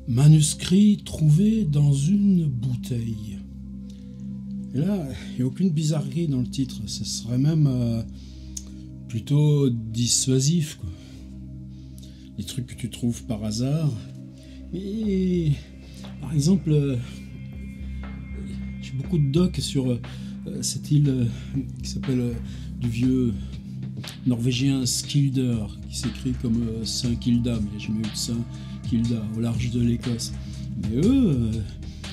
Manuscrit trouvé dans une bouteille. Et là, il n'y a aucune bizarrerie dans le titre. Ce serait même plutôt dissuasif, quoi. Les trucs que tu trouves par hasard. Et par exemple, j'ai beaucoup de docs sur cette île qui s'appelle du vieux norvégien Skilder, qui s'écrit comme Saint-Kilda, mais il n'y a jamais eu de Saint-Kilda au large de l'Écosse. Mais eux,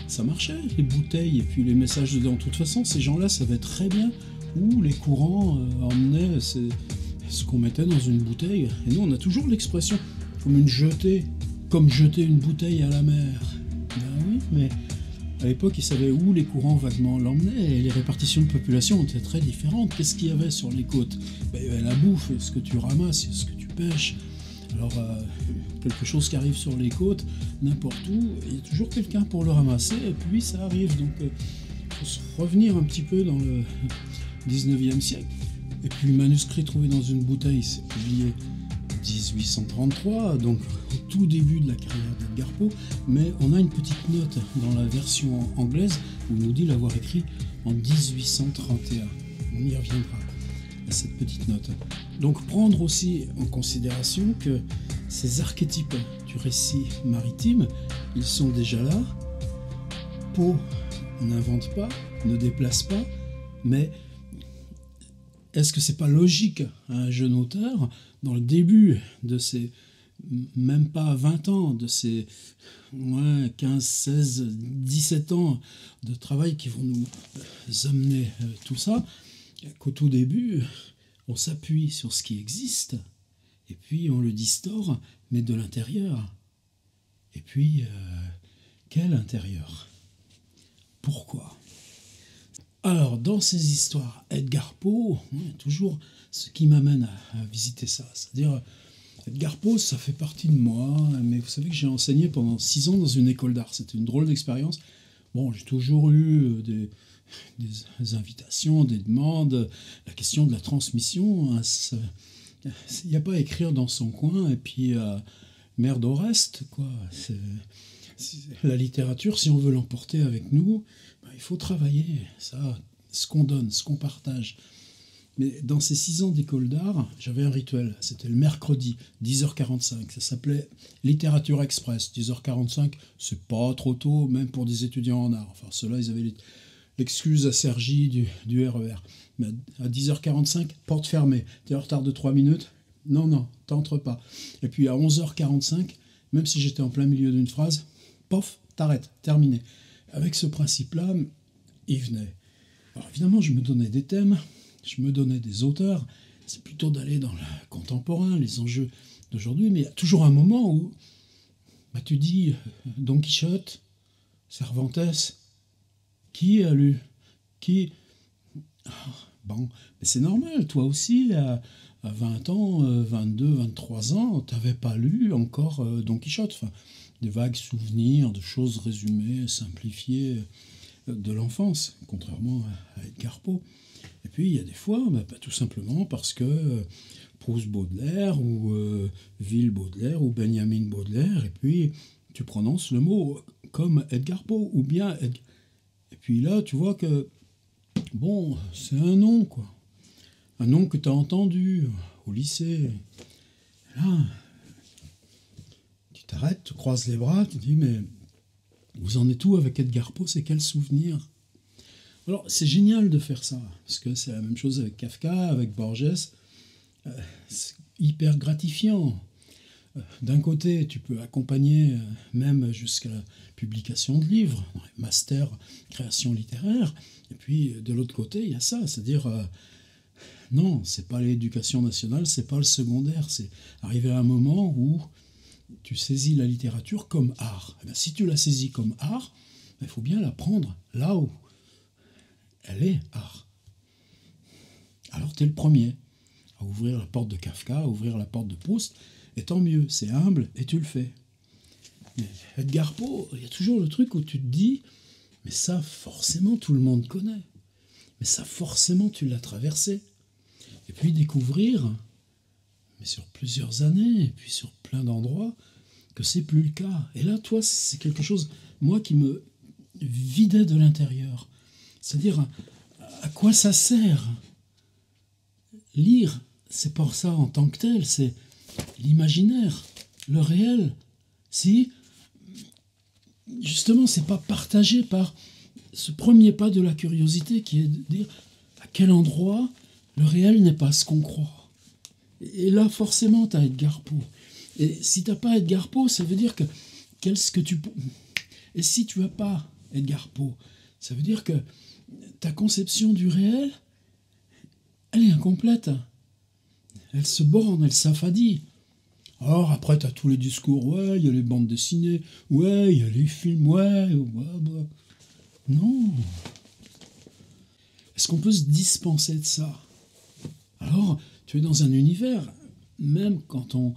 ça marchait, les bouteilles et puis les messages dedans. De toute façon, ces gens-là savaient très bien où les courants emmenaient ce qu'on mettait dans une bouteille. Et nous, on a toujours l'expression comme une jetée, comme jeter une bouteille à la mer. Ben oui, mais à l'époque, ils savaient où les courants vaguement l'emmenaient, et les répartitions de population étaient très différentes. Qu'est-ce qu'il y avait sur les côtes? Ben, il y avait la bouffe, ce que tu ramasses, ce que tu pêches. Alors, quelque chose qui arrive sur les côtes, n'importe où, il y a toujours quelqu'un pour le ramasser, et puis ça arrive. Donc, il faut se revenir un petit peu dans le 19e siècle. Et puis, le manuscrit trouvé dans une bouteille, c'est publié en 1833, donc au tout début de la carrière d'Edgar Poe, mais on a une petite note dans la version anglaise où il nous dit l'avoir écrit en 1831. On y reviendra à cette petite note. Donc prendre aussi en considération que ces archétypes du récit maritime, ils sont déjà là. Poe n'invente pas, ne déplace pas, mais est-ce que c'est pas logique à un jeune auteur, dans le début de ses, même pas 20 ans, de ses 15, 16, 17 ans de travail qui vont nous amener tout ça, qu'au tout début, on s'appuie sur ce qui existe, et puis on le distord, mais de l'intérieur. Et puis, quel intérieur? Pourquoi? Alors, dans ces histoires, Edgar Poe, toujours ce qui m'amène à visiter ça. C'est-à-dire, Edgar Poe, ça fait partie de moi, mais vous savez que j'ai enseigné pendant 6 ans dans une école d'art. C'était une drôle d'expérience. Bon, j'ai toujours eu des invitations, des demandes, la question de la transmission. Il n'y a pas à écrire dans son coin, et puis merde au reste, quoi. La littérature, si on veut l'emporter avec nous, il faut travailler, ça, ce qu'on donne, ce qu'on partage. Mais dans ces 6 ans d'école d'art, j'avais un rituel. C'était le mercredi, 10h45. Ça s'appelait Littérature Express. 10h45, c'est pas trop tôt, même pour des étudiants en art. Enfin, ceux-là, ils avaient l'excuse à Sergi du RER. Mais à 10h45, porte fermée. T'es en retard de 3 minutes? Non, t'entres pas. Et puis à 11h45, même si j'étais en plein milieu d'une phrase, pof, t'arrêtes, terminé. Avec ce principe-là, il venait. Alors évidemment, je me donnais des thèmes, je me donnais des auteurs. C'est plutôt d'aller dans le contemporain, les enjeux d'aujourd'hui, mais il y a toujours un moment où tu dis Don Quichotte, Cervantes, qui a lu? Qui? Bon, mais c'est normal, toi aussi, à 20 ans, 22, 23 ans, t'avais pas lu encore Don Quichotte. Enfin, des vagues souvenirs, de choses résumées, simplifiées de l'enfance, contrairement à Edgar Poe. Et puis il y a des fois, tout simplement parce que Proust Baudelaire, ou Ville Baudelaire, ou Benjamin Baudelaire, et puis tu prononces le mot comme Edgar Poe, ou bien... Et puis là, tu vois que, bon, c'est un nom, quoi. Un nom que tu as entendu au lycée. Là, tu t'arrêtes, tu croises les bras, tu dis, mais vous en êtes où avec Edgar Poe? C'est quel souvenir? Alors, c'est génial de faire ça, parce que c'est la même chose avec Kafka, avec Borges. C'est hyper gratifiant. D'un côté, tu peux accompagner même jusqu'à la publication de livres, dans les masters création littéraire, et puis de l'autre côté, il y a ça, c'est-à-dire non, c'est pas l'éducation nationale, c'est pas le secondaire, c'est arriver à un moment où tu saisis la littérature comme art. Et bien, si tu la saisis comme art, il faut bien la prendre là où elle est art. Alors tu es le premier à ouvrir la porte de Kafka, à ouvrir la porte de Proust, et tant mieux, c'est humble et tu le fais. Mais Edgar Poe, il y a toujours le truc où tu te dis, mais ça forcément tout le monde connaît, mais ça forcément tu l'as traversé. Et puis découvrir, mais sur plusieurs années, et puis sur plein d'endroits, que c'est plus le cas. Et là, toi, c'est quelque chose, moi, qui me vidait de l'intérieur. C'est-à-dire, à quoi ça sert? Lire, c'est pas ça en tant que tel, c'est l'imaginaire, le réel. Si, justement, c'est pas partagé par ce premier pas de la curiosité qui est de dire à quel endroit le réel n'est pas ce qu'on croit. Et là, forcément, tu as Edgar Poe. Et si tu n'as pas Edgar Poe, ça veut dire que qu'est-ce que tu... Et si tu n'as pas Edgar Poe, ça veut dire que ta conception du réel, elle est incomplète. Elle se borne, elle s'affadit. Alors après, tu as tous les discours, ouais, il y a les bandes dessinées, ouais, il y a les films, ouais. Non. Est-ce qu'on peut se dispenser de ça? Alors, tu es dans un univers, même quand on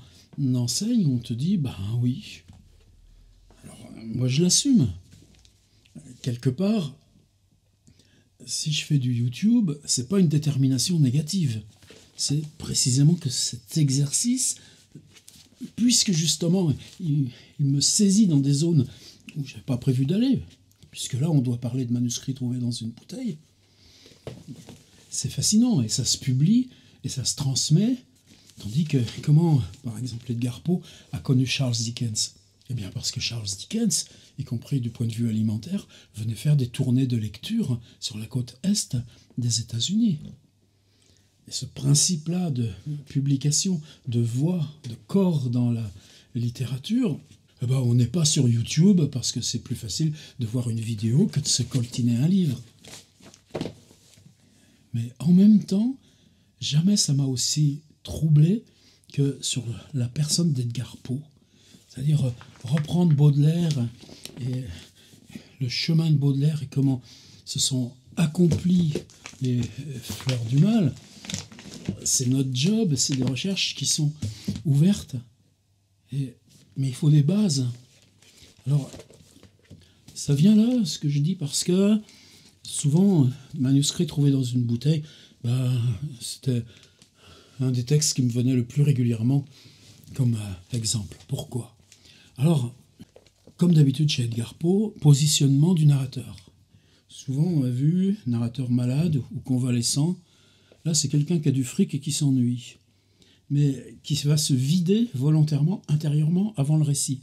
enseigne, on te dit, ben oui. Alors, moi, je l'assume. Quelque part, si je fais du YouTube, c'est pas une détermination négative. C'est précisément que cet exercice, puisque justement, il me saisit dans des zones où je n'avais pas prévu d'aller, puisque là, on doit parler de manuscrits trouvés dans une bouteille, c'est fascinant, et ça se publie, et ça se transmet, tandis que, comment, par exemple, Edgar Poe a connu Charles Dickens? Eh bien, parce que Charles Dickens, y compris du point de vue alimentaire, venait faire des tournées de lecture sur la côte est des États-Unis. Et ce principe-là de publication, de voix, de corps dans la littérature, eh ben, on n'est pas sur YouTube parce que c'est plus facile de voir une vidéo que de se coltiner un livre. Mais en même temps, jamais ça m'a aussi troublé que sur la personne d'Edgar Poe. C'est-à-dire reprendre Baudelaire et le chemin de Baudelaire et comment se sont accomplies les fleurs du mal. C'est notre job, c'est des recherches qui sont ouvertes. Mais il faut des bases. Alors, ça vient là, ce que je dis, parce que souvent, manuscrit trouvé dans une bouteille, c'était un des textes qui me venait le plus régulièrement comme exemple. Pourquoi? Alors, comme d'habitude chez Edgar Poe, positionnement du narrateur. Souvent, on a vu narrateur malade ou convalescent. Là, c'est quelqu'un qui a du fric et qui s'ennuie, mais qui va se vider volontairement, intérieurement, avant le récit.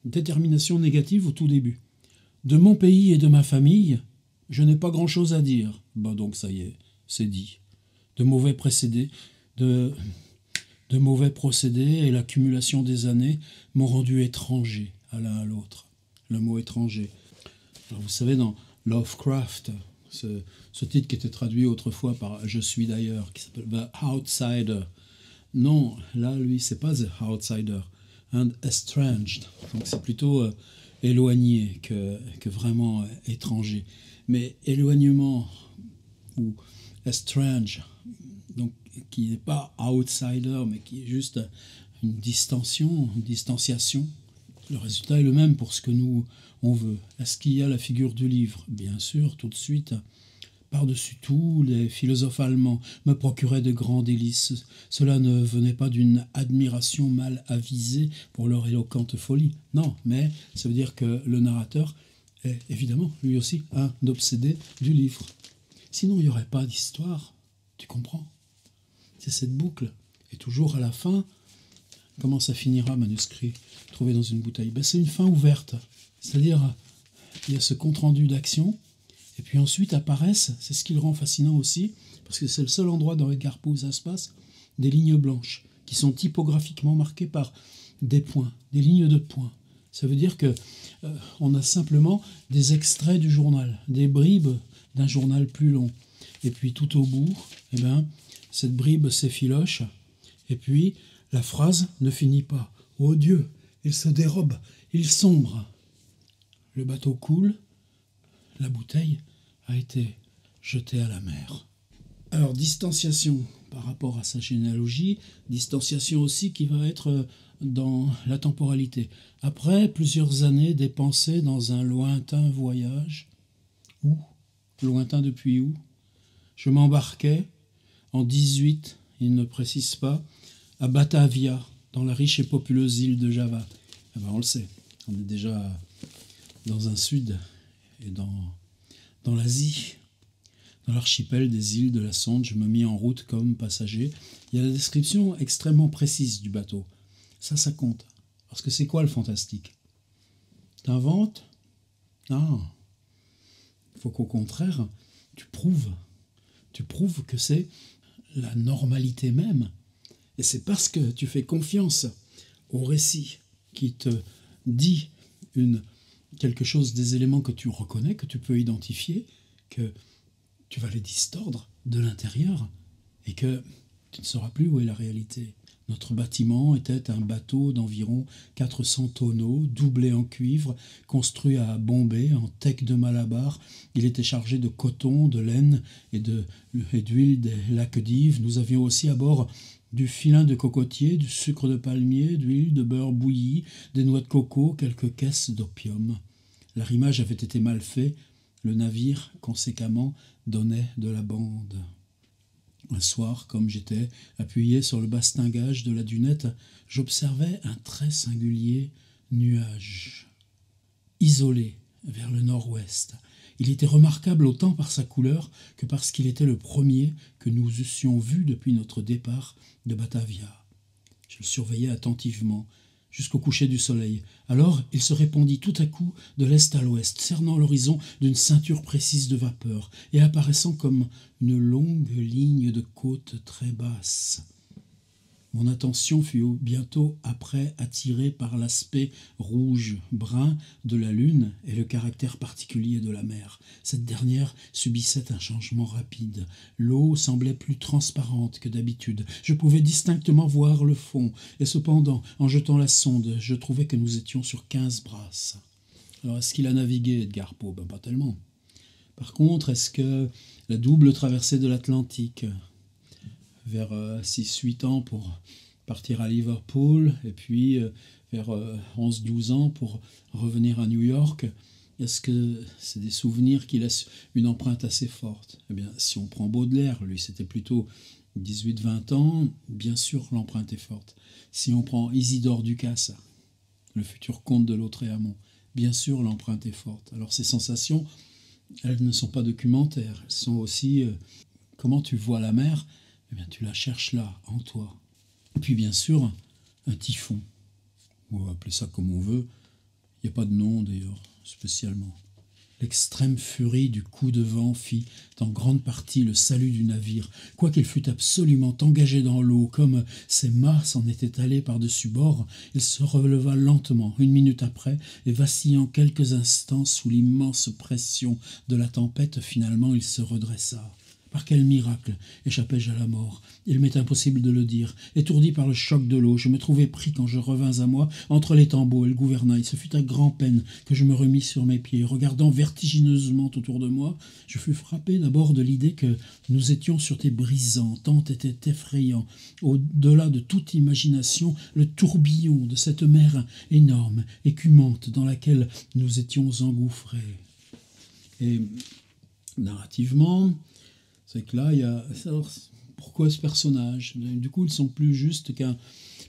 Détermination négative au tout début. De mon pays et de ma famille, je n'ai pas grand-chose à dire. Donc ça y est, c'est dit. De mauvais procédés et l'accumulation des années m'ont rendu étranger à l'un à l'autre. Le mot étranger. Alors vous savez, dans Lovecraft, ce titre qui était traduit autrefois par Je suis d'ailleurs, qui s'appelle The Outsider. Non, là, lui, c'est pas The Outsider, and estranged. Donc c'est plutôt éloigné que vraiment étranger. Mais éloignement ou estrange, donc qui n'est pas outsider, mais qui est juste une distanciation. Le résultat est le même pour ce que nous on veut. Est-ce qu'il y a la figure du livre? Bien sûr, tout de suite. Par-dessus tout, les philosophes allemands me procuraient de grands délices. Cela ne venait pas d'une admiration mal avisée pour leur éloquente folie. Non, mais ça veut dire que le narrateur est évidemment, lui aussi, un obsédé du livre. Sinon, il n'y aurait pas d'histoire. Tu comprends? C'est cette boucle. Et toujours à la fin, comment ça finira, manuscrit trouvé dans une bouteille? C'est une fin ouverte. C'est-à-dire, il y a ce compte-rendu d'action, et puis ensuite apparaissent, c'est ce qui le rend fascinant aussi, parce que c'est le seul endroit dans Edgar Poe où ça se passe, des lignes blanches, qui sont typographiquement marquées par des points, des lignes de points. Ça veut dire que on a simplement des extraits du journal, des bribes d'un journal plus long. Et puis tout au bout, cette bribe s'effiloche, et puis la phrase ne finit pas. Oh Dieu, il se dérobe, il sombre. Le bateau coule, la bouteille a été jetée à la mer. Alors, distanciation par rapport à sa généalogie, distanciation aussi qui va être dans la temporalité. Après plusieurs années dépensées dans un lointain voyage, où? Lointain depuis où? Je m'embarquais en 18, il ne précise pas, à Batavia, dans la riche et populeuse île de Java. Eh ben, on le sait, on est déjà dans un sud et dans l'Asie, dans l'archipel des îles de la Sonde. Je me mis en route comme passager. Il y a la description extrêmement précise du bateau. Ça compte. Parce que c'est quoi le fantastique? T'inventes? Non. Il faut qu'au contraire, tu prouves que c'est la normalité même. Et c'est parce que tu fais confiance au récit qui te dit quelque chose des éléments que tu reconnais, que tu peux identifier, que tu vas les distordre de l'intérieur et que tu ne sauras plus où est la réalité. Notre bâtiment était un bateau d'environ 400 tonneaux, doublé en cuivre, construit à Bombay, en teck de Malabar. Il était chargé de coton, de laine et d'huile des lacs d'Ive. Nous avions aussi à bord du filin de cocotier, du sucre de palmier, d'huile, de beurre bouilli, des noix de coco, quelques caisses d'opium. L'arrimage avait été mal fait. Le navire, conséquemment, donnait de la bande. Un soir, comme j'étais appuyé sur le bastingage de la dunette, j'observais un très singulier nuage, isolé vers le nord-ouest. Il était remarquable autant par sa couleur que parce qu'il était le premier que nous eussions vu depuis notre départ de Batavia. Je le surveillais attentivement jusqu'au coucher du soleil. Alors il se répandit tout à coup de l'est à l'ouest, cernant l'horizon d'une ceinture précise de vapeur et apparaissant comme une longue ligne de côte très basse. Mon attention fut bientôt après attirée par l'aspect rouge-brun de la lune et le caractère particulier de la mer. Cette dernière subissait un changement rapide. L'eau semblait plus transparente que d'habitude. Je pouvais distinctement voir le fond, et cependant, en jetant la sonde, je trouvais que nous étions sur 15 brasses. Alors, est-ce qu'il a navigué, Edgar Poe? Ben, pas tellement. Par contre, est-ce que la double traversée de l'Atlantique, vers 6-8 ans pour partir à Liverpool, et puis vers 11-12 ans pour revenir à New York, est-ce que c'est des souvenirs qui laissent une empreinte assez forte? Eh bien, si on prend Baudelaire, lui c'était plutôt 18-20 ans, bien sûr l'empreinte est forte. Si on prend Isidore Ducasse, le futur comte de Lautréamont, bien sûr l'empreinte est forte. Alors ces sensations, elles ne sont pas documentaires, elles sont aussi comment tu vois la mer. Eh bien, tu la cherches là, en toi. Et puis, bien sûr, un typhon. On va appeler ça comme on veut. Il n'y a pas de nom, d'ailleurs, spécialement. L'extrême furie du coup de vent fit en grande partie le salut du navire. Quoiqu'il fût absolument engagé dans l'eau, comme ses mâts s'en étaient allés par-dessus bord, il se releva lentement, 1 minute après, et vacillant quelques instants sous l'immense pression de la tempête, finalement il se redressa. Par quel miracle échappai-je à la mort? Il m'est impossible de le dire. Étourdi par le choc de l'eau, je me trouvai pris quand je revins à moi entre l'étambot et le gouvernail. Ce fut à grand-peine que je me remis sur mes pieds. Regardant vertigineusement autour de moi, je fus frappé d'abord de l'idée que nous étions sur des brisants, tant était effrayant, au-delà de toute imagination, le tourbillon de cette mer énorme, écumante, dans laquelle nous étions engouffrés. Et narrativement, c'est que là, il y a... Alors, pourquoi ce personnage? Du coup, ils sont plus justes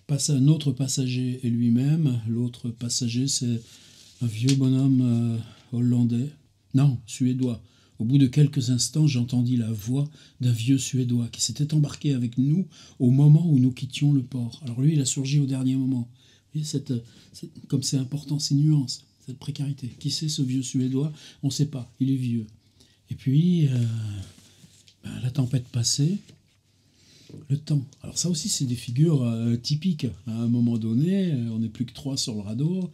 un autre passager et lui-même. L'autre passager, c'est un vieux bonhomme hollandais. Non, suédois. Au bout de quelques instants, j'entendis la voix d'un vieux Suédois qui s'était embarqué avec nous au moment où nous quittions le port. Alors lui, il a surgi au dernier moment. Vous voyez, comme c'est important, ces nuances, cette précarité. Qui c'est ce vieux Suédois? On ne sait pas, il est vieux. Et puis... la tempête passée, le temps. Alors ça aussi, c'est des figures typiques. À un moment donné, on n'est plus que 3 sur le radeau,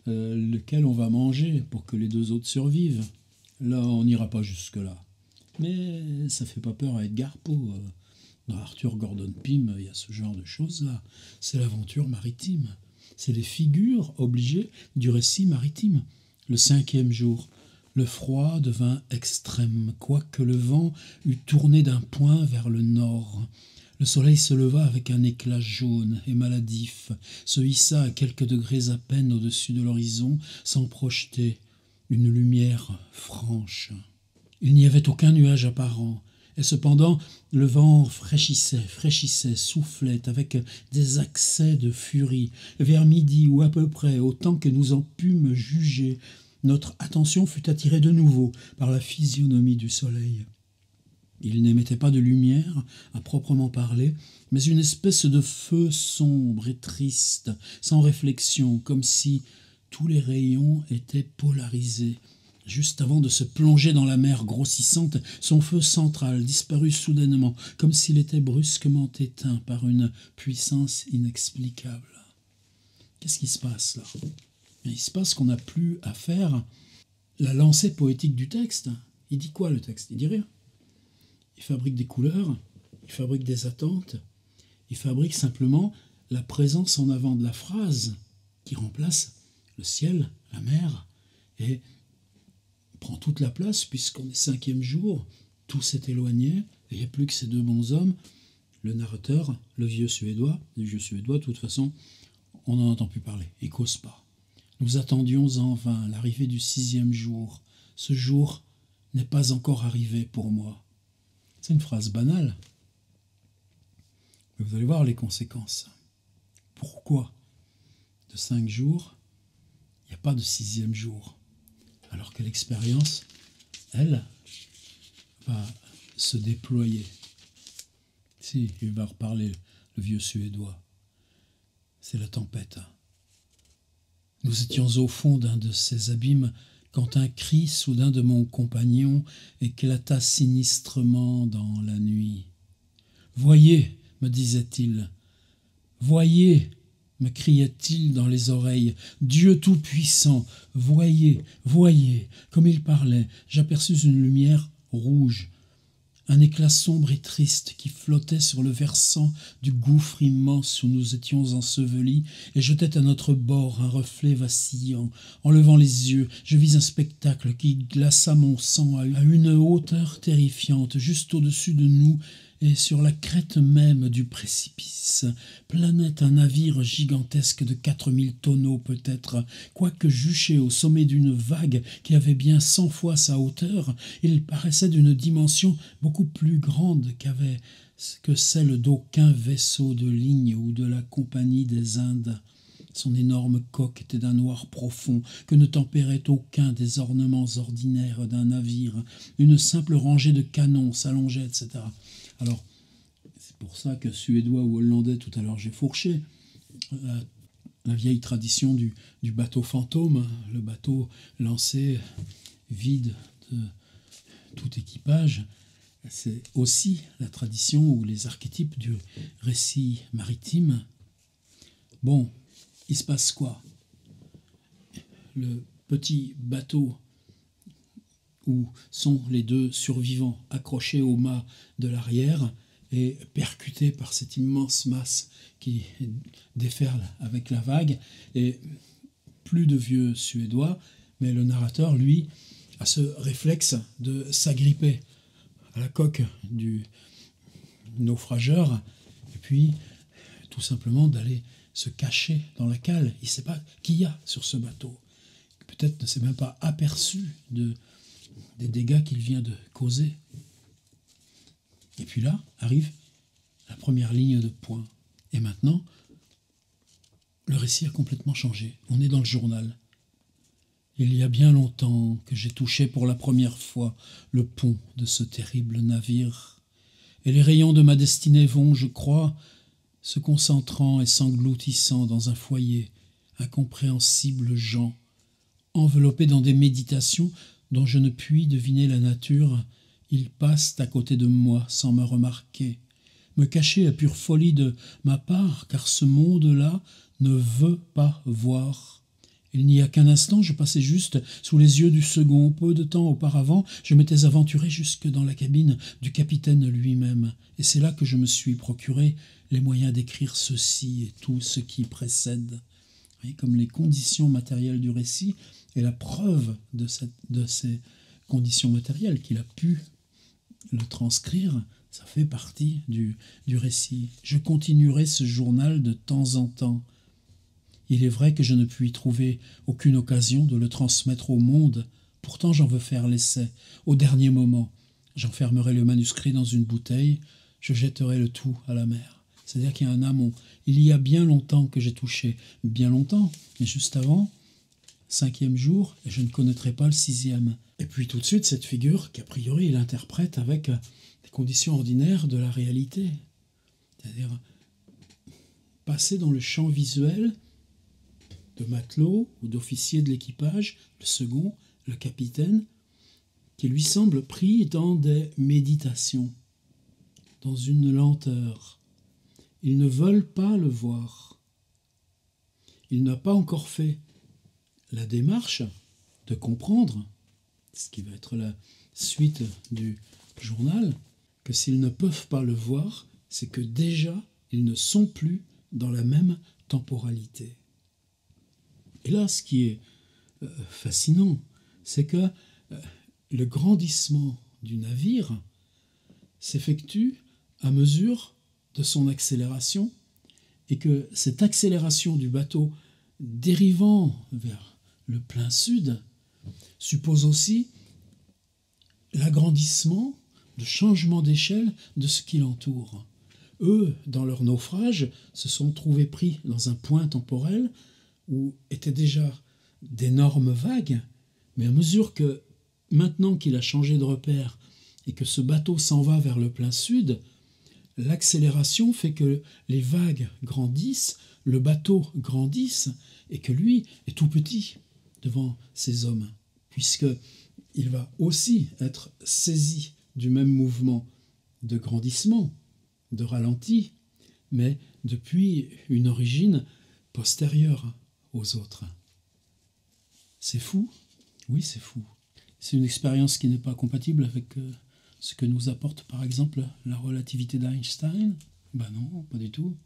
lequel on va manger pour que les 2 autres survivent. Là, on n'ira pas jusque-là. Mais ça fait pas peur à Edgar Poe. Dans Arthur Gordon Pym, il y a ce genre de choses-là. C'est l'aventure maritime. C'est les figures obligées du récit maritime. Le 5e jour. Le froid devint extrême, quoique le vent eût tourné d'un point vers le nord. Le soleil se leva avec un éclat jaune et maladif, se hissa à quelques degrés à peine au-dessus de l'horizon, sans projeter une lumière franche. Il n'y avait aucun nuage apparent, Et cependant, le vent fraîchissait, soufflait avec des accès de furie. Vers midi ou à peu près, autant que nous en pûmes juger, notre attention fut attirée de nouveau par la physionomie du soleil. Il n'émettait pas de lumière, à proprement parler, mais une espèce de feu sombre et triste, sans réflexion, comme si tous les rayons étaient polarisés. Juste avant de se plonger dans la mer grossissante, son feu central disparut soudainement, comme s'il était brusquement éteint par une puissance inexplicable. Qu'est-ce qui se passe là? Il se passe qu'on n'a plus à faire la lancée poétique du texte. Il dit quoi le texte? Il dit rien. Il fabrique des couleurs, il fabrique des attentes, il fabrique simplement la présence en avant de la phrase qui remplace le ciel, la mer, et prend toute la place puisqu'on est 5e jour, tout s'est éloigné, et il n'y a plus que ces deux bons hommes, le narrateur, le vieux Suédois, de toute façon, on n'en entend plus parler, il cause pas. Nous attendions en vain l'arrivée du 6e jour. Ce jour n'est pas encore arrivé pour moi. C'est une phrase banale, mais vous allez voir les conséquences. Pourquoi de 5 jours, il n'y a pas de 6e jour, alors que l'expérience, elle, va se déployer. Si, il va reparler, le vieux Suédois. C'est la tempête. Nous étions au fond d'un de ces abîmes quand un cri soudain de mon compagnon éclata sinistrement dans la nuit. « Voyez !» me disait-il. « Voyez !» me criait-il dans les oreilles. « Dieu Tout-Puissant, voyez, voyez !» Comme il parlait, j'aperçus une lumière rouge, un éclat sombre et triste qui flottait sur le versant du gouffre immense où nous étions ensevelis et jetait à notre bord un reflet vacillant. En levant les yeux, je vis un spectacle qui glaça mon sang à une hauteur terrifiante, juste au-dessus de nous et sur la crête même du précipice. Planait un navire gigantesque de 4000 tonneaux peut-être. Quoique juché au sommet d'une vague qui avait bien 100 fois sa hauteur, il paraissait d'une dimension beaucoup plus grande que celle d'aucun vaisseau de ligne ou de la Compagnie des Indes. Son énorme coque était d'un noir profond que ne tempérait aucun des ornements ordinaires d'un navire. Une simple rangée de canons s'allongeait, etc. Alors, c'est pour ça que suédois ou hollandais, tout à l'heure j'ai fourché, la vieille tradition du bateau fantôme, le bateau lancé vide de tout équipage, c'est aussi la tradition ou les archétypes du récit maritime. Bon, il se passe quoi? Le petit bateau où sont les deux survivants accrochés au mât de l'arrière et percutés par cette immense masse qui déferle avec la vague. Et plus de vieux Suédois, mais le narrateur, lui, a ce réflexe de s'agripper à la coque du naufrageur et puis tout simplement d'aller se cacher dans la cale. Il ne sait pas qui y a sur ce bateau. Peut-être ne s'est même pas aperçu des dégâts qu'il vient de causer. Et puis là arrive la première ligne de points. Et maintenant, le récit a complètement changé. On est dans le journal. Il y a bien longtemps que j'ai touché pour la première fois le pont de ce terrible navire. Et les rayons de ma destinée vont, je crois, se concentrant et s'engloutissant dans un foyer, incompréhensible gens, enveloppés dans des méditations dont je ne puis deviner la nature, ils passent à côté de moi sans me remarquer, me cacher à pure folie de ma part, car ce monde-là ne veut pas voir. Il n'y a qu'un instant, je passais juste sous les yeux du second. Peu de temps auparavant, je m'étais aventuré jusque dans la cabine du capitaine lui-même. Et c'est là que je me suis procuré les moyens d'écrire ceci et tout ce qui précède. Vous voyez, comme les conditions matérielles du récit et la preuve de ces conditions matérielles qu'il a pu le transcrire, ça fait partie du récit. Je continuerai ce journal de temps en temps. Il est vrai que je ne puis trouver aucune occasion de le transmettre au monde. Pourtant, j'en veux faire l'essai, au dernier moment. j'enfermerai le manuscrit dans une bouteille, je jetterai le tout à la mer. C'est-à-dire qu'il y a un amont. Il y a bien longtemps que j'ai touché, bien longtemps, mais juste avant, 5e jour, et je ne connaîtrai pas le 6e. Et puis tout de suite, cette figure qu'a priori il interprète avec les conditions ordinaires de la réalité. C'est-à-dire passer dans le champ visuel de matelot ou d'officier de l'équipage, le second, le capitaine, qui lui semble pris dans des méditations, dans une lenteur. Ils ne veulent pas le voir. Il n'a pas encore fait la démarche de comprendre, ce qui va être la suite du journal, que s'ils ne peuvent pas le voir, c'est que déjà, ils ne sont plus dans la même temporalité. Et là, ce qui est fascinant, c'est que le grandissement du navire s'effectue à mesure de son accélération et que cette accélération du bateau dérivant vers le plein sud suppose aussi l'agrandissement, le changement d'échelle de ce qui l'entoure. Eux, dans leur naufrage, se sont trouvés pris dans un point temporel où étaient déjà d'énormes vagues, mais à mesure que, maintenant qu'il a changé de repère et que ce bateau s'en va vers le plein sud, l'accélération fait que les vagues grandissent, le bateau grandisse, et que lui est tout petit devant ces hommes, puisqu'il va aussi être saisi du même mouvement de grandissement, de ralenti, mais depuis une origine postérieure aux autres. C'est fou? Oui, c'est fou. C'est une expérience qui n'est pas compatible avec ce que nous apporte par exemple la relativité d'Einstein. Ben non, pas du tout.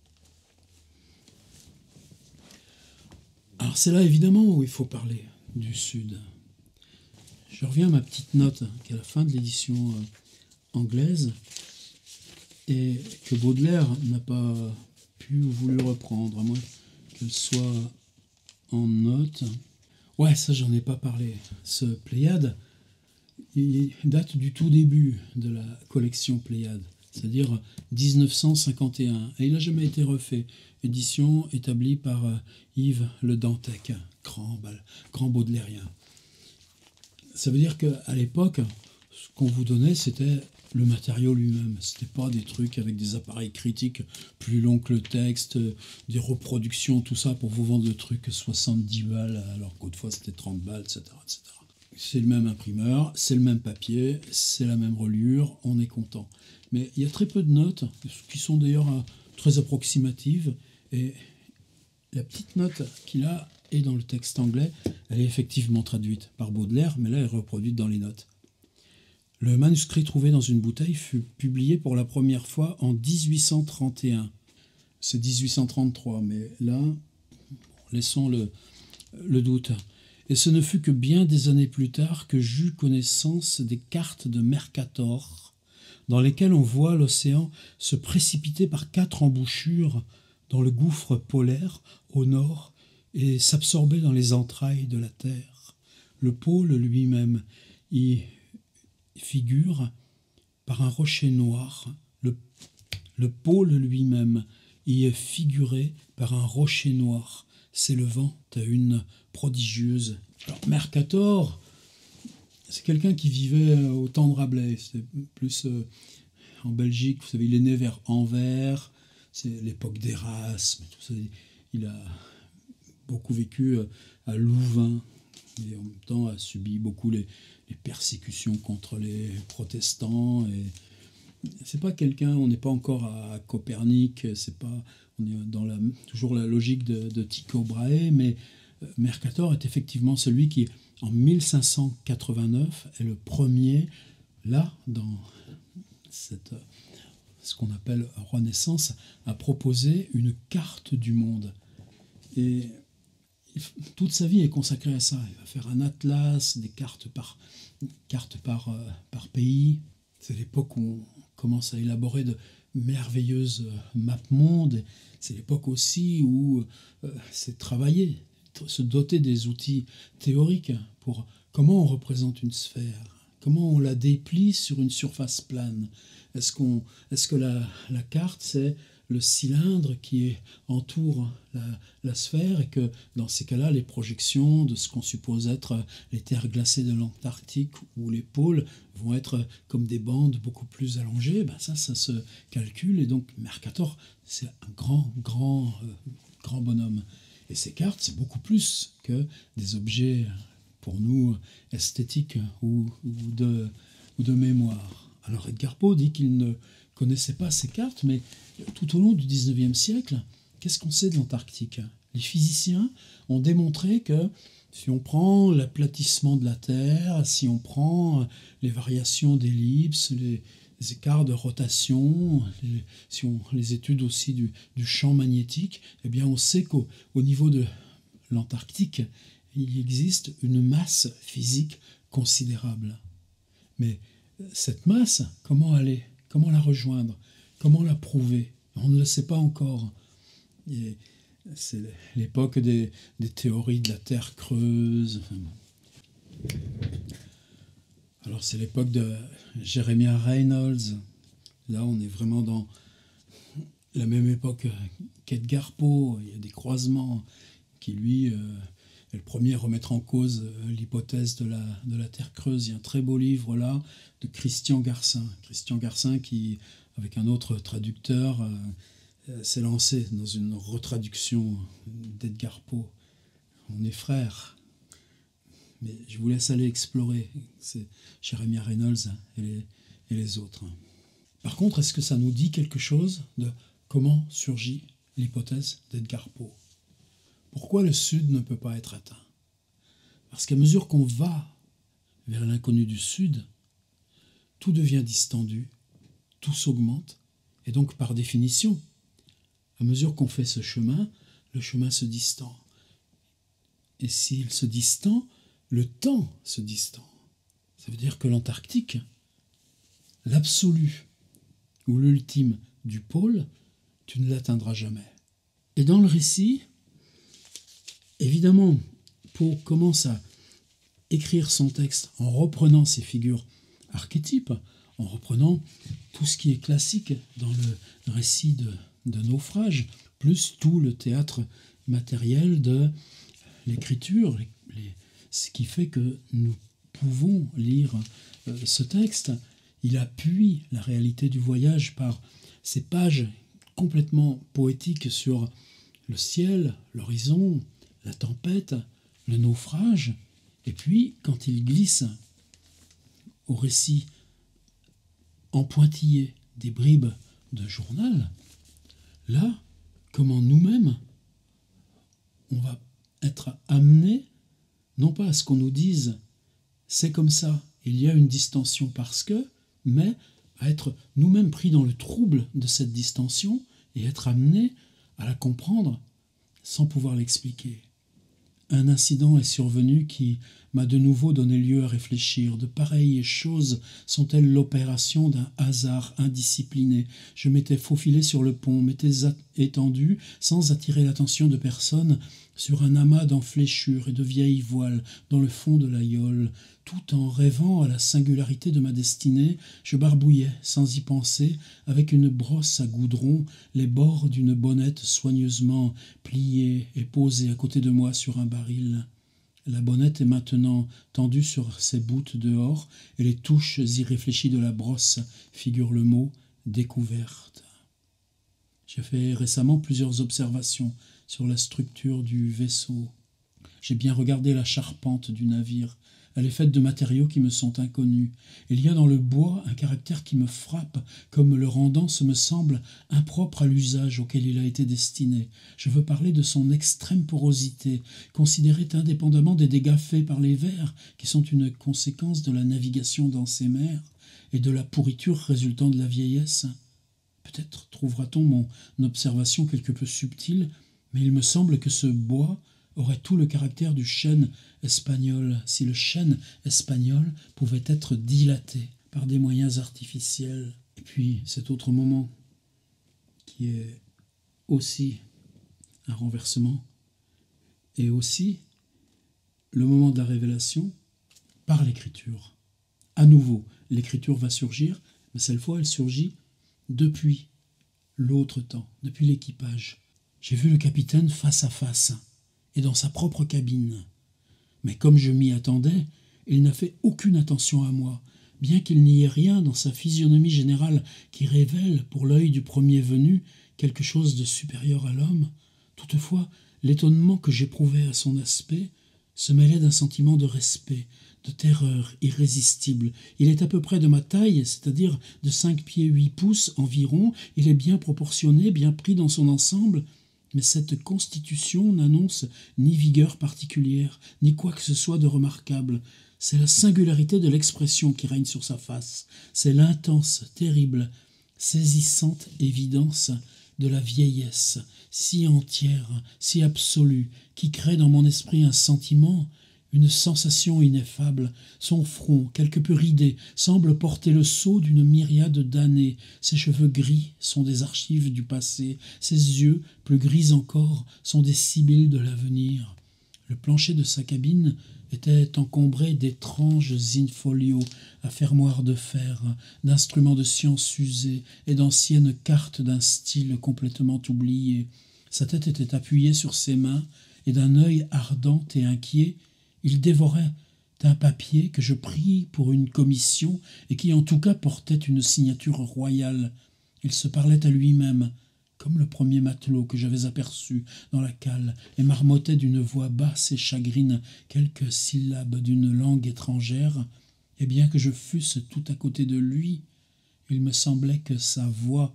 Alors c'est là évidemment où il faut parler du Sud. Je reviens à ma petite note qui est à la fin de l'édition anglaise et que Baudelaire n'a pas pu ou voulu reprendre, à moins qu'elle soit en note. Ouais, ça j'en ai pas parlé. Ce Pléiade, il date du tout début de la collection Pléiade, c'est-à-dire 1951, et il n'a jamais été refait. Édition établie par Yves Le Dantec, grand baudelairien. Ça veut dire qu'à l'époque, ce qu'on vous donnait, c'était le matériau lui-même. C'était pas des trucs avec des appareils critiques plus longs que le texte, des reproductions, tout ça, pour vous vendre le truc 70 balles, alors qu'autrefois c'était 30 balles, etc., etc. C'est le même imprimeur, c'est le même papier, c'est la même reliure, on est content. Mais il y a très peu de notes, qui sont d'ailleurs très approximatives, et la petite note qu'il a est dans le texte anglais, elle est effectivement traduite par Baudelaire, mais là elle est reproduite dans les notes. Le manuscrit trouvé dans une bouteille fut publié pour la première fois en 1831. C'est 1833, mais là, laissons le doute. Et ce ne fut que bien des années plus tard que j'eus connaissance des cartes de Mercator, dans lesquelles on voit l'océan se précipiter par 4 embouchures dans le gouffre polaire au nord et s'absorber dans les entrailles de la Terre. Le pôle lui-même y figure par un rocher noir. Le pôle lui-même y est figuré par un rocher noir s'élevant à une prodigieuse. Alors, Mercator, c'est quelqu'un qui vivait au temps de Rabelais. C'est plus en Belgique, vous savez, il est né vers Anvers, c'est l'époque d'Erasme, tout ça. Il a beaucoup vécu à Louvain et en même temps a subi beaucoup les persécutions contre les protestants. Et c'est pas quelqu'un, on n'est pas encore à Copernic, on est dans toujours la logique de Tycho Brahe, mais Mercator est effectivement celui qui, en 1589, est le premier, là, dans ce qu'on appelle Renaissance, à proposer une carte du monde. Et toute sa vie est consacrée à ça. Il va faire un atlas, des cartes par pays. C'est l'époque où on commence à élaborer de merveilleuses maps-mondes. C'est l'époque aussi où c'est travailler, se doter des outils théoriques pour comment on représente une sphère, comment on la déplie sur une surface plane. Est-ce que la carte, c'est le cylindre qui entoure la sphère, et que dans ces cas-là, les projections de ce qu'on suppose être les terres glacées de l'Antarctique ou les pôles vont être comme des bandes beaucoup plus allongées, ça se calcule, et donc Mercator, c'est un grand bonhomme. Et ces cartes, c'est beaucoup plus que des objets, pour nous, esthétiques ou de mémoire. Alors Edgar Poe dit qu'il ne connaissait pas ces cartes, mais tout au long du XIXe siècle, qu'est-ce qu'on sait de l'Antarctique? Les physiciens ont démontré que si on prend l'aplatissement de la Terre, si on prend les variations d'ellipse, les écarts de rotation, les études aussi du champ magnétique, eh bien on sait qu'au niveau de l'Antarctique, il existe une masse physique considérable. Mais cette masse, comment la rejoindre? Comment la prouver? On ne le sait pas encore. Et c'est l'époque des théories de la Terre creuse. Alors c'est l'époque de Jeremiah Reynolds. Là, on est vraiment dans la même époque qu'Edgar Poe. Il y a des croisements qui, lui, est le premier à remettre en cause l'hypothèse de la Terre creuse. Il y a un très beau livre là de Christian Garcin. Christian Garcin qui, avec un autre traducteur, s'est lancé dans une retraduction d'Edgar Poe. On est frères. Mais je vous laisse aller explorer. C'est Jeremiah Reynolds et les autres. Par contre, est-ce que ça nous dit quelque chose de comment surgit l'hypothèse d'Edgar Poe? Pourquoi le Sud ne peut pas être atteint? Parce qu'à mesure qu'on va vers l'inconnu du Sud, tout devient distendu, tout s'augmente, et donc par définition, à mesure qu'on fait ce chemin, le chemin se distend. Et s'il se distend, le temps se distend. Ça veut dire que l'Antarctique, l'absolu ou l'ultime du pôle, tu ne l'atteindras jamais. Et dans le récit, évidemment, Poe commence à écrire son texte en reprenant ces figures archétypes, en reprenant tout ce qui est classique dans le récit de naufrage, plus tout le théâtre matériel de l'écriture, ce qui fait que nous pouvons lire ce texte. Il appuie la réalité du voyage par ces pages complètement poétiques sur le ciel, l'horizon, la tempête, le naufrage. Et puis, quand il glisse au récit en pointillé des bribes de journal, là, comment nous-mêmes, on va être amenés, non pas à ce qu'on nous dise « c'est comme ça, il y a une distension parce que », mais à être nous-mêmes pris dans le trouble de cette distension et être amenés à la comprendre sans pouvoir l'expliquer. Un incident est survenu qui m'a de nouveau donné lieu à réfléchir. De pareilles choses sont-elles l'opération d'un hasard indiscipliné? Je m'étais faufilé sur le pont, m'étais étendu, sans attirer l'attention de personne, sur un amas d'enfléchures et de vieilles voiles dans le fond de l'aïeul. Tout en rêvant à la singularité de ma destinée, je barbouillais, sans y penser, avec une brosse à goudron, les bords d'une bonnette soigneusement pliée et posée à côté de moi sur un baril. La bonnette est maintenant tendue sur ses boutes dehors, et les touches irréfléchies de la brosse figurent le mot « découverte ». J'ai fait récemment plusieurs observations sur la structure du vaisseau. J'ai bien regardé la charpente du navire. Elle est faite de matériaux qui me sont inconnus. Il y a dans le bois un caractère qui me frappe, comme le rendant, ce me semble, impropre à l'usage auquel il a été destiné. Je veux parler de son extrême porosité, considérée indépendamment des dégâts faits par les vers, qui sont une conséquence de la navigation dans ces mers, et de la pourriture résultant de la vieillesse. Peut-être trouvera-t-on mon observation quelque peu subtile, mais il me semble que ce bois aurait tout le caractère du chêne espagnol, si le chêne espagnol pouvait être dilaté par des moyens artificiels. Et puis cet autre moment, qui est aussi un renversement, et aussi le moment de la révélation par l'écriture, À nouveau, l'écriture va surgir, mais cette fois, elle surgit depuis l'autre temps, depuis l'équipage. J'ai vu le capitaine face à face, et dans sa propre cabine. Mais comme je m'y attendais, il n'a fait aucune attention à moi, bien qu'il n'y ait rien dans sa physionomie générale qui révèle, pour l'œil du premier venu, quelque chose de supérieur à l'homme. Toutefois, l'étonnement que j'éprouvais à son aspect se mêlait d'un sentiment de respect, de terreur irrésistible. Il est à peu près de ma taille, c'est-à-dire de 5 pieds 8 pouces environ. Il est bien proportionné, bien pris dans son ensemble, mais cette constitution n'annonce ni vigueur particulière, ni quoi que ce soit de remarquable. C'est la singularité de l'expression qui règne sur sa face. C'est l'intense, terrible, saisissante évidence de la vieillesse, si entière, si absolue, qui crée dans mon esprit un sentiment, une sensation ineffable. Son front, quelque peu ridé, semble porter le sceau d'une myriade d'années. Ses cheveux gris sont des archives du passé. Ses yeux, plus gris encore, sont des sibylles de l'avenir. Le plancher de sa cabine était encombré d'étranges in-folios à fermoirs de fer, d'instruments de science usés et d'anciennes cartes d'un style complètement oublié. Sa tête était appuyée sur ses mains, et d'un œil ardent et inquiet, il dévorait un papier que je pris pour une commission et qui en tout cas portait une signature royale. Il se parlait à lui-même, comme le premier matelot que j'avais aperçu dans la cale, et marmottait d'une voix basse et chagrine quelques syllabes d'une langue étrangère, et bien que je fusse tout à côté de lui, il me semblait que sa voix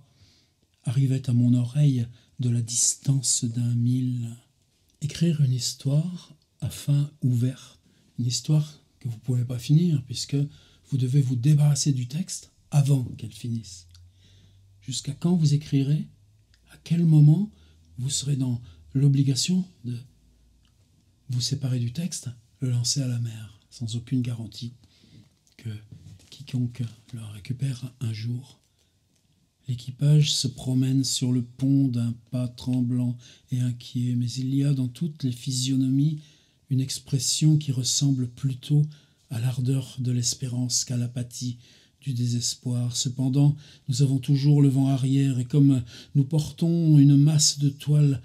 arrivait à mon oreille de la distance d'un mille. Écrire une histoire à fin ouverte, une histoire que vous ne pouvez pas finir, puisque vous devez vous débarrasser du texte avant qu'elle finisse. Jusqu'à quand vous écrirez? À quel moment vous serez dans l'obligation de vous séparer du texte, le lancer à la mer, sans aucune garantie que quiconque le récupère un jour? L'équipage se promène sur le pont d'un pas tremblant et inquiet, mais il y a dans toutes les physionomies une expression qui ressemble plutôt à l'ardeur de l'espérance qu'à l'apathie du désespoir. Cependant, nous avons toujours le vent arrière, et comme nous portons une masse de toile,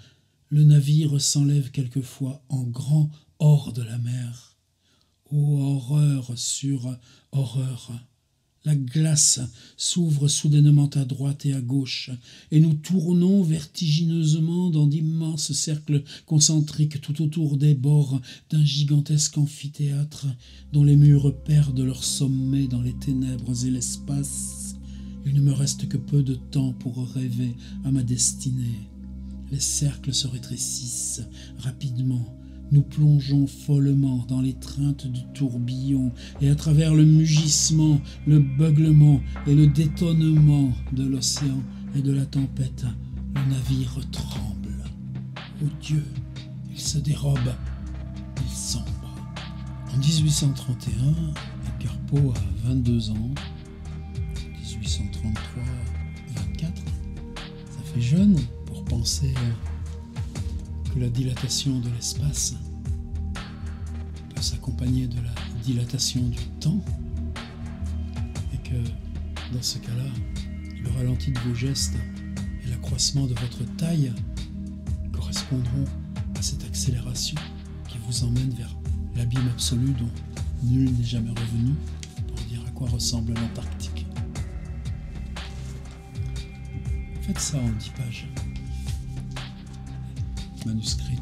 le navire s'enlève quelquefois en grand hors de la mer. Ô horreur sur horreur! La glace s'ouvre soudainement à droite et à gauche, et nous tournons vertigineusement dans d'immenses cercles concentriques tout autour des bords d'un gigantesque amphithéâtre dont les murs perdent leur sommet dans les ténèbres et l'espace. Il ne me reste que peu de temps pour rêver à ma destinée. Les cercles se rétrécissent rapidement. Nous plongeons follement dans l'étreinte du tourbillon, et à travers le mugissement, le beuglement et le détonnement de l'océan et de la tempête, le navire tremble. Oh Dieu, il se dérobe, il sombre. En 1831, Edgar Poe a 22 ans. 1833, 24. Ça fait jeune pour penser que la dilatation de l'espace peut s'accompagner de la dilatation du temps, et que dans ce cas-là, le ralenti de vos gestes et l'accroissement de votre taille correspondront à cette accélération qui vous emmène vers l'abîme absolu dont nul n'est jamais revenu pour dire à quoi ressemble l'Antarctique. Faites ça en 10 pages. Manuscrit